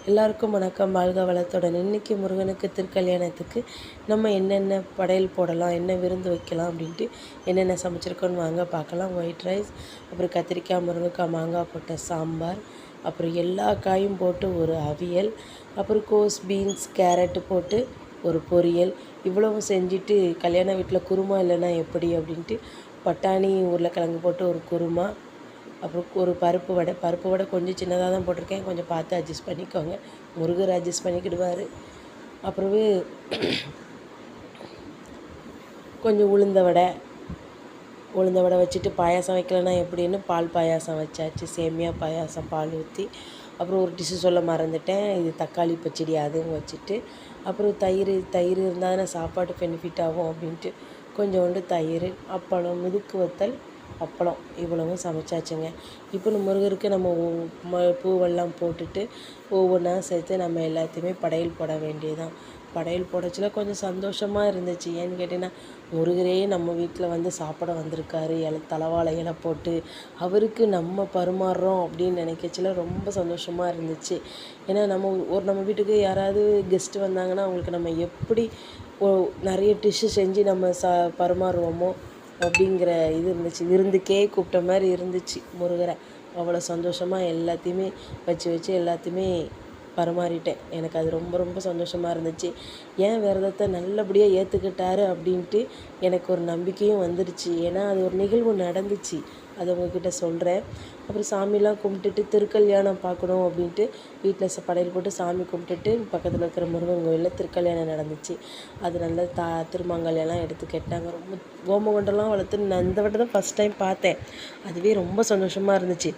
எல்லாருக்கும் வணக்கம். வாழ்க வளத்துடன். இன்றைக்கி முருகனுக்கு திருக்கல்யாணத்துக்கு நம்ம என்னென்ன படையல் போடலாம், என்ன விருந்து வைக்கலாம் அப்படின்ட்டு என்னென்ன சமைச்சிருக்கோன்னு வாங்க பார்க்கலாம். ஒயிட் ரைஸ், அப்புறம் கத்திரிக்காய், முருங்கைக்காய், மாங்காய் போட்ட சாம்பார், அப்புறம் எல்லா காயும் போட்டு ஒரு அவியல், அப்புறம் கோஸ், பீன்ஸ், கேரட்டு போட்டு ஒரு பொரியல். இவ்வளவும் செஞ்சுட்டு கல்யாண வீட்டில் குருமா இல்லைன்னா எப்படி அப்படின்ட்டு பட்டாணி உருளைக்கிழங்கு போட்டு ஒரு குருமா, அப்புறம் ஒரு பருப்பு வடை கொஞ்சம் சின்னதாக தான் போட்டிருக்கேன், கொஞ்சம் பார்த்து அட்ஜஸ்ட் பண்ணிக்கோங்க. முருகர் அட்ஜஸ்ட் பண்ணிக்கிடுவார். அப்புறமே கொஞ்சம் உளுந்த வடை வச்சுட்டு பாயாசம் வைக்கலன்னா எப்படின்னு பால் பாயாசம் வச்சாச்சு. சேமியா பாயாசம் பால் ஊற்றி. அப்புறம் ஒரு டிஷ்ஷு சொல்ல மறந்துட்டேன், இது தக்காளி பச்சடி அதுவும் வச்சுட்டு, அப்புறம் தயிர் இருந்தால் தானே சாப்பாடு பெனிஃபிட் ஆகும் அப்படின்ட்டு கொஞ்சோண்டு தயிர், அப்பளம், மிதுக்கு வத்தல், அப்பளம் இவ்வளவும் சமைச்சாச்சுங்க. இப்போ முருகருக்கு நம்ம பூவெல்லாம் போட்டுட்டு ஒவ்வொன்றா சேர்த்து நம்ம எல்லாத்தையுமே படையல் போட வேண்டியதுதான். படையல் போடச்சில கொஞ்சம் சந்தோஷமாக இருந்துச்சு. ஏன்னு கேட்டிங்கன்னா, முருகரே நம்ம வீட்டில் வந்து சாப்பிட வந்திருக்காரு, தலவாழை இலை போட்டு அவருக்கு நம்ம பரிமாறுறோம் அப்படின்னு நினைக்கச்சில ரொம்ப சந்தோஷமாக இருந்துச்சு. ஏன்னா நம்ம வீட்டுக்கு யாராவது கெஸ்ட்டு வந்தாங்கன்னா அவங்களுக்கு நம்ம எப்படி நிறைய டிஷ்ஷு செஞ்சு நம்ம பரிமாறுவோமோ அப்படிங்கிற இது இருந்துச்சு. விருந்துக்கே கூப்பிட்ட மாதிரி இருந்துச்சு முருகரை. அவ்வளோ சந்தோஷமாக எல்லாத்தையுமே வச்சு எல்லாத்தையுமே பரிமாறிட்டேன். எனக்கு அது ரொம்ப ரொம்ப சந்தோஷமாக இருந்துச்சு. ஏன் விரதத்தை நல்லபடியாக ஏற்றுக்கிட்டாரு அப்படின்ட்டு எனக்கு ஒரு நம்பிக்கையும் வந்துடுச்சு. ஏன்னா அது ஒரு நிகழ்வு நடந்துச்சு, அதை உங்ககிட்ட சொல்கிறேன். அப்புறம் சாமிலாம் கும்பிட்டுட்டு திருக்கல்யாணம் பார்க்கணும் அப்படின்ட்டு வீட்டில் படையல் போட்டு சாமி கும்பிட்டுட்டு பக்கத்தில் இருக்கிற முருகன் கோயிலில் திருக்கல்யாணம் நடந்துச்சு. அது நல்ல திருமாங்கல்யெல்லாம் எடுத்து கேட்டாங்க. ரொம்ப ஓமகுண்டெல்லாம் வளர்த்து நான் இந்த வட்டம் தான் ஃபஸ்ட் டைம் பார்த்தேன். அதுவே ரொம்ப சந்தோஷமாக இருந்துச்சு.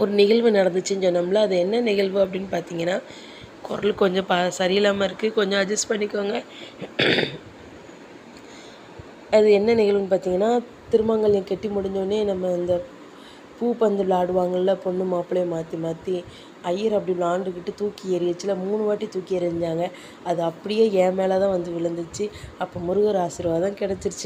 ஒரு நிகழ்வு நடந்துச்சுன்னு சொன்னோம்ல, அது என்ன நிகழ்வு அப்படின்னு பார்த்தீங்கன்னா, குரல் கொஞ்சம் சரியில்லாமல் இருக்குது, கொஞ்சம் அட்ஜஸ்ட் பண்ணிக்கோங்க. அது என்ன நிகழ்வுன்னு பார்த்தீங்கன்னா, திருமங்கல்யம் கட்டி முடிஞ்சோடனே நம்ம இந்த பூப்பந்து விளாடுவாங்கள்ல, பொண்ணு மாப்பிள்ளையை மாற்றி ஐயர் அப்படி விளாண்டுக்கிட்டு தூக்கி எறியச்சில் 3 வாட்டி தூக்கி எறிஞ்சாங்க. அது அப்படியே என் மேலே தான் வந்து விழுந்துச்சு. அப்போ முருகர் ஆசீர்வாதம் கிடச்சிருச்சு.